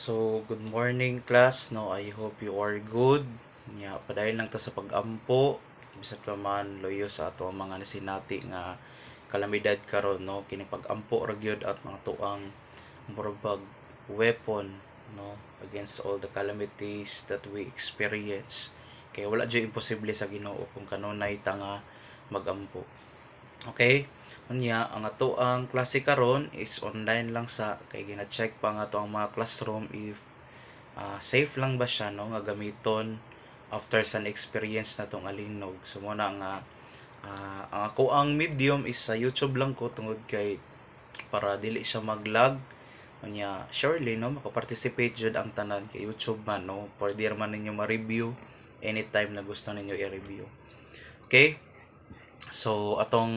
So, good morning class. No, I hope you are good. Nya, padayon lang ta sa pag-ampo. Bisag naman loyo sa ato ang mga nasinati nga kalamidad karon, no. Kini pag-ampo ra gyud at mga tuang murag weapon, no, against all the calamities that we experience. Kaya wala jud imposible sa Ginoo kung kanunay ta nga mag-ampo. Okay? Unya, ang ato ang klase karon is online lang sa kay gina-check pa nga ato ang mga classroom if safe lang ba siya, no, nga gamiton after sa experience na tong alinog. So muna nga ang ako ang medium is sa YouTube lang ko tungod kay para dili siya mag-lag. Unya, surely no maka-participate jud ang tanan kay YouTube man, no, pwede man ninyo ma-review anytime na gusto ninyo i-review. Okay? So, atong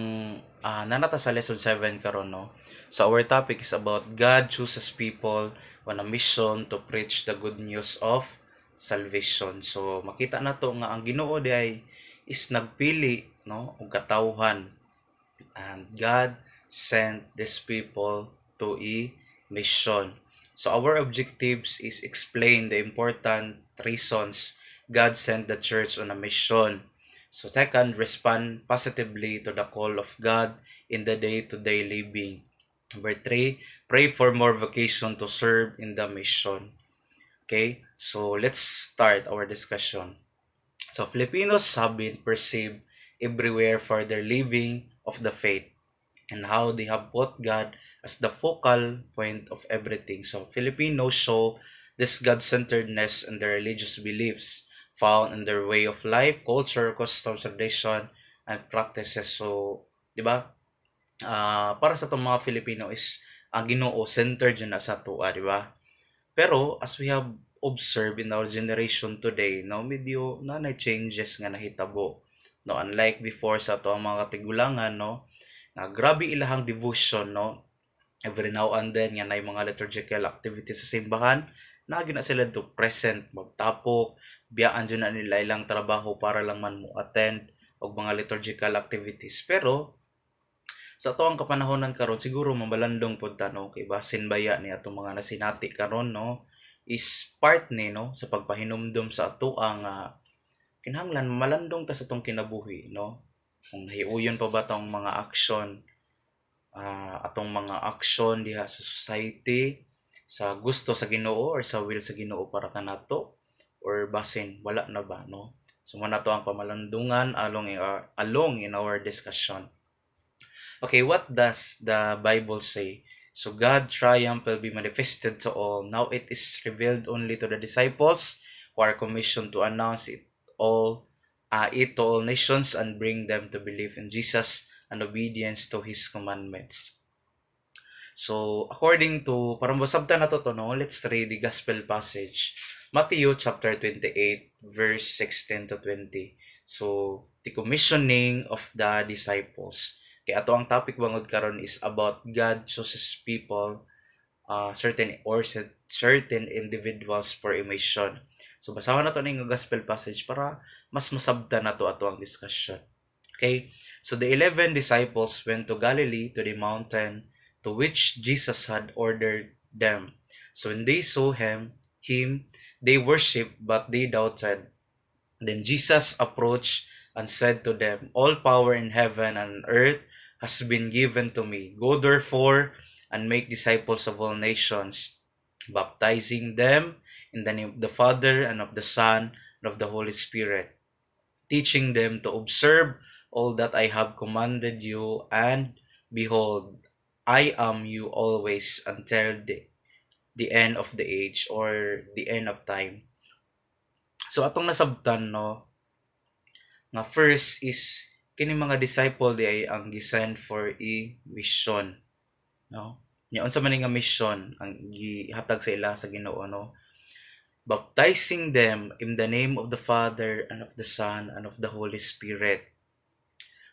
nanata sa lesson 7 karon, no. So, our topic is about God chooses people on a mission to preach the good news of salvation. So, makita na to nga ang Ginoo ay is nagpili, no, og katawhan. And God sent these people to a mission. So, our objectives is explain the important reasons God sent the church on a mission. So second, respond positively to the call of God in the day-to-day living. Number 3, pray for more vocation to serve in the mission. Okay, so let's start our discussion. So Filipinos have been perceived everywhere for their living of the faith and how they have put God as the focal point of everything. So Filipinos show this God-centeredness in their religious beliefs found in their way of life, culture, customs, tradition, and practices. So, di ba? Para sa itong mga Filipino is ang Ginoo centered yun na sa tuwa, di ba? Pero as we have observed in our generation today, no, medyo na changes nga nahitabo. No, unlike before sa to ang mga tigulangan, no, na grabe ilahang devotion, no. Every now and then nga nay mga liturgical activities sa simbahan, na sila to present, magtapok, biyaan dyan na nila ilang trabaho para lang man mo attend og mga liturgical activities. Pero sa to ang kapanahonan karon siguro mabalandong pud ta, no, kay basin baya ni atong mga nasinati karon, no, is part ni, no, sa pagpahinumdom sa ato ang kinahanglan malandong ta sa tong kinabuhi, no. Kung nahiuyon pa ba tong mga action, atong mga action diha sa society, sa gusto sa Ginoo or sa will sa Ginoo para kanato, or basin wala na ba, no. So muna to ang pamalandungan along in our discussion. Okay, what does the Bible say? So God triumph will be manifested to all. Now it is revealed only to the disciples who are commissioned to announce it to all nations and bring them to believe in Jesus and obedience to His commandments. So, according to, parang basabta na to, no? Let's read the gospel passage. Matthew chapter 28, verse 16 to 20. So, the commissioning of the disciples. Kaya ato ang topic bangod karon is about God chooses people, certain individuals for a mission. So, basahan na to ng gospel passage para mas masabta na to ato ang discussion. Okay? So, the 11 disciples went to Galilee, to the mountain to which Jesus had ordered them. So when they saw him, they worshipped, but they doubted. Then Jesus approached and said to them, all power in heaven and earth has been given to me. Go therefore and make disciples of all nations, baptizing them in the name of the Father and of the Son and of the Holy Spirit, teaching them to observe all that I have commanded you, and behold, I am you always until the end of the age or the end of time. So atong nasabtan, no, nga first is kini mga disciple di ay ang gisend for a mission, no. Nya unsa man nga mission ang gihatag sa ila sa Ginoo, no, baptizing them in the name of the Father and of the Son and of the Holy Spirit.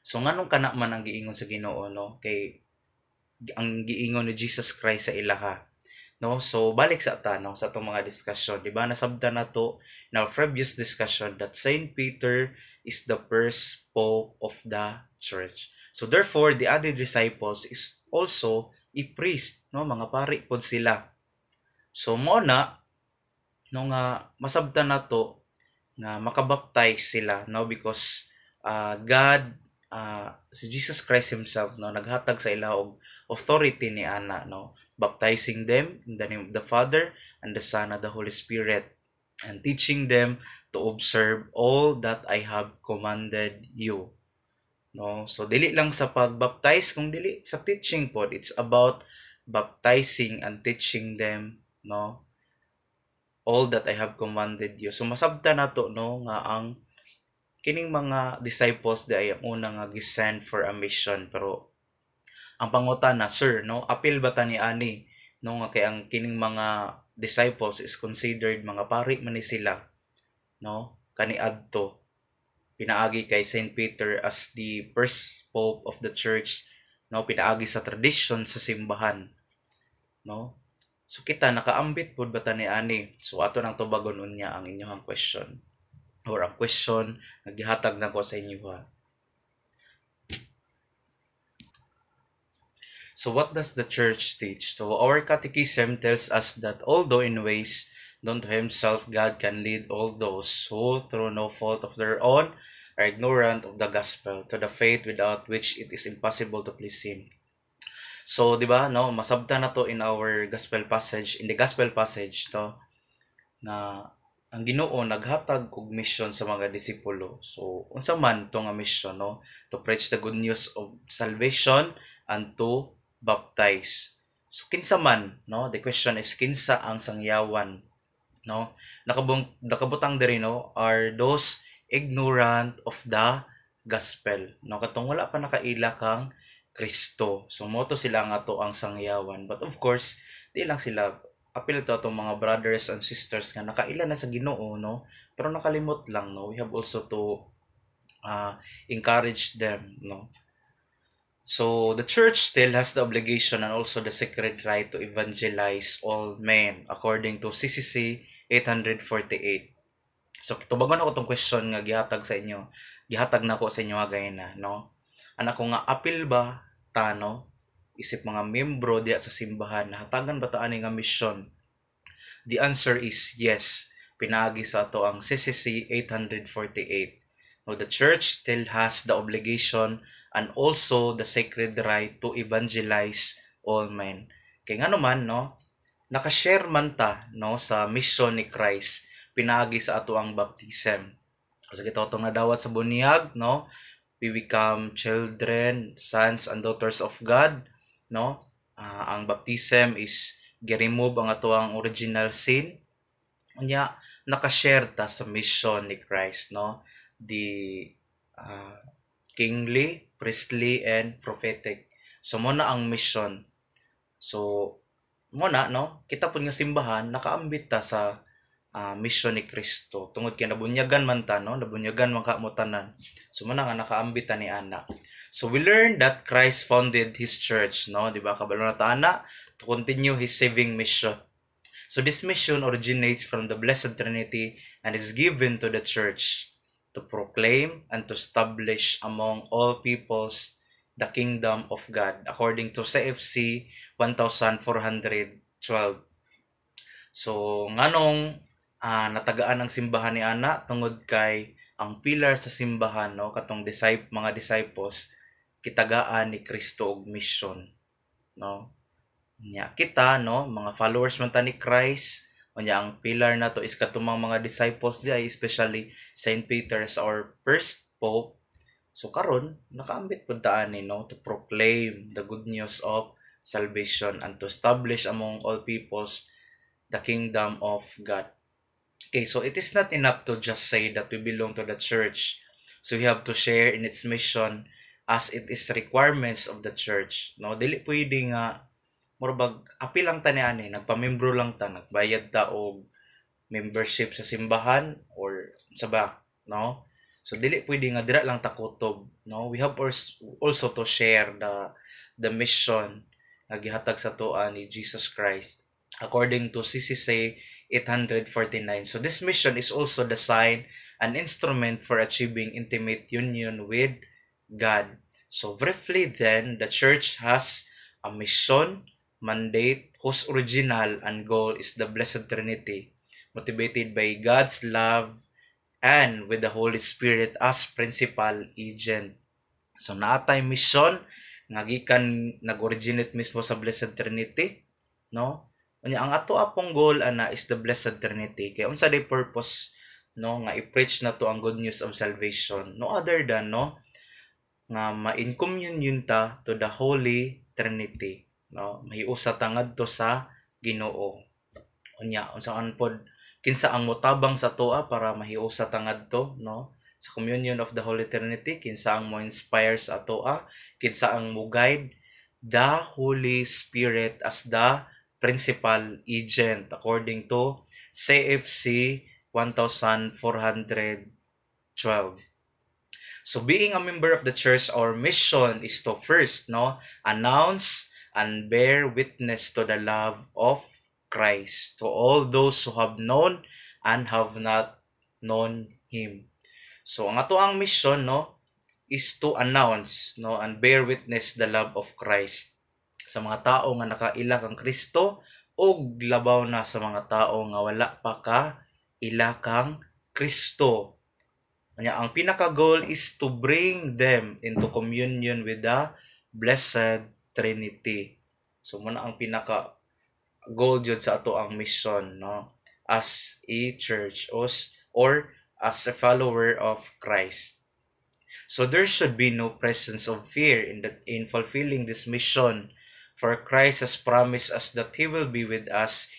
So nganong kana man ang giingon sa Ginoo, no, kay ang giingon ni Jesus Christ sa ilaha, no. So balik sa ata, no, sa atong mga discussion, di ba nasabtan na to in our previous discussion that Saint Peter is the first pope of the church. So therefore the other disciples is also a priest, no, mga pari pod sila. So mo na no nga masabtan nato nga makabaptize sila, no, because God, si Jesus Christ himself, no, naghatag sa ila og authority ni ana, no, baptizing them in the name of the Father and the Son and the Holy Spirit, and teaching them to observe all that I have commanded you. No, so dili lang sa pagbaptize, kung dili sa teaching pod, it's about baptizing and teaching them, no, all that I have commanded you. So masabta nato, no, nga ang kining mga disciples di ay ang una nga gisend for a mission, pero ang pangutana, sir, no, apil ba ta ni ani, no, nga kay ang kining mga disciples is considered mga pari man ni sila, no, kaniadto pinaagi kay Saint Peter as the first pope of the church, no, pinaagi sa tradition sa simbahan, no. So kita nakaambit pud ba ta ni ani? So ato nang tubagon unya ang inyong question, or ang question nga gihatag nako sa inyo ha. So what does the church teach? So our catechism tells us that although in ways known to himself, God can lead all those who, through no fault of their own, are ignorant of the gospel to the faith without which it is impossible to please him. So, di ba, no, masabta na to in our gospel passage, in the gospel passage to, na ang Ginoo naghatag og mission sa mga disipulo. So, unsa man to nga mission, no, to preach the good news of salvation and to baptize. So, kinsa man, no, the question is kinsa ang sangyawan, no, nakabutang diri, no, are those ignorant of the gospel, no, katong wala pa nakaila kang Kristo. So moto sila nga to ang sangyawan, but of course di lang sila apil to atong mga brothers and sisters nga nakaila na sa Ginoo, no, pero nakalimot lang, no, we have also to encourage them, no. So the church still has the obligation and also the sacred right to evangelize all men according to CCC 848. So tubagon ako tong question nga gihatag sa inyo. Gihatag na ko sa inyo again na, no. Anak ko nga apil ba ta, no, isip mga membro diya sa simbahan nahatagan ba ta ani nga mission? The answer is yes. Pinaagi sa ato ang CCC 848. No, the church still has the obligation and also the sacred right to evangelize all men. Kay ngano man, no, nakashare man ta, no, sa mission ni Christ pinaagi sa ato ang baptism. Kasi kita itong nadawat sa bunyag, no, we become children, sons and daughters of God, no. Ang baptism is gi-remove ang ato ang original sin. Unya nakashare ta sa mission ni Christ, no, the kingly, priestly and prophetic. So muna ang mission. So muna, no, kita pud nga simbahan nakaambit ta sa mission ni Kristo tungod kay nabunyagan man ta, no, nabunyagan man ka mo tanan. So muna nga nakaambit ta ni ana. So we learned that Christ founded his church, no, di ba, kabalo na ta ana, to continue his saving mission. So this mission originates from the Blessed Trinity and is given to the church to proclaim and to establish among all peoples the kingdom of God according to CFC 1412. So nganong natagaan ang simbahan ni ana tungod kay ang pilar sa simbahan, no, katong mga disciples kitagaan ni Kristo og mission, no. Nya kita, no, mga followers man ta ni Christ, unya ang pilar nato is katumang mga disciples di ay especially Saint Peter as our first pope. So karon nakaambit pud ta ani, no, to proclaim the good news of salvation and to establish among all peoples the kingdom of God. Okay, so it is not enough to just say that we belong to the church. So we have to share in its mission as it is requirements of the church, no. Dili pwede nga murabag apil lang ta ni ani, nagpamembro lang ta, nagbayad ta og membership sa simbahan or sa ba, no. So dili pwede nga dira lang ta kutob, no. We have also to share the mission nga gihatag sa tuwa ni Jesus Christ according to CCC 849. So this mission is also the sign and instrument for achieving intimate union with God. So briefly then, the church has a mission, mandate, whose original and goal is the Blessed Trinity, motivated by God's love and with the Holy Spirit as principal agent. So naatay mission nga gikan nag-originate mismo sa Blessed Trinity, no? Unya ang ato apong goal ana is the Blessed Trinity. Kay unsa day purpose no nga i-preach na to ang good news of salvation? No other than no nga ma-in communion ta to the Holy Trinity, no? Mahiusa ta ngadto sa Ginoo. Unya unsaon pod kinsa ang motabang sa toa para mahiusa ta ngadto, no? Sa communion of the Holy Trinity, kinsa ang mo inspire sa atoa, kinsa ang mo guide, the Holy Spirit as the principal agent according to CFC 1412. So being a member of the church, our mission is to first, no, announce and bear witness to the love of Christ to all those who have known and have not known Him. So ang ato ang mission, no, is to announce, no, and bear witness the love of Christ sa mga tao nga nakaila kang Kristo o labaw na sa mga tao nga wala pa ka ila kang Kristo. Ang pinaka-goal is to bring them into communion with the Blessed Trinity. So muna ang pinaka-goal jud sa ato ang mission, no, as a church or as a follower of Christ. So there should be no presence of fear in fulfilling this mission, for Christ has promised us that He will be with us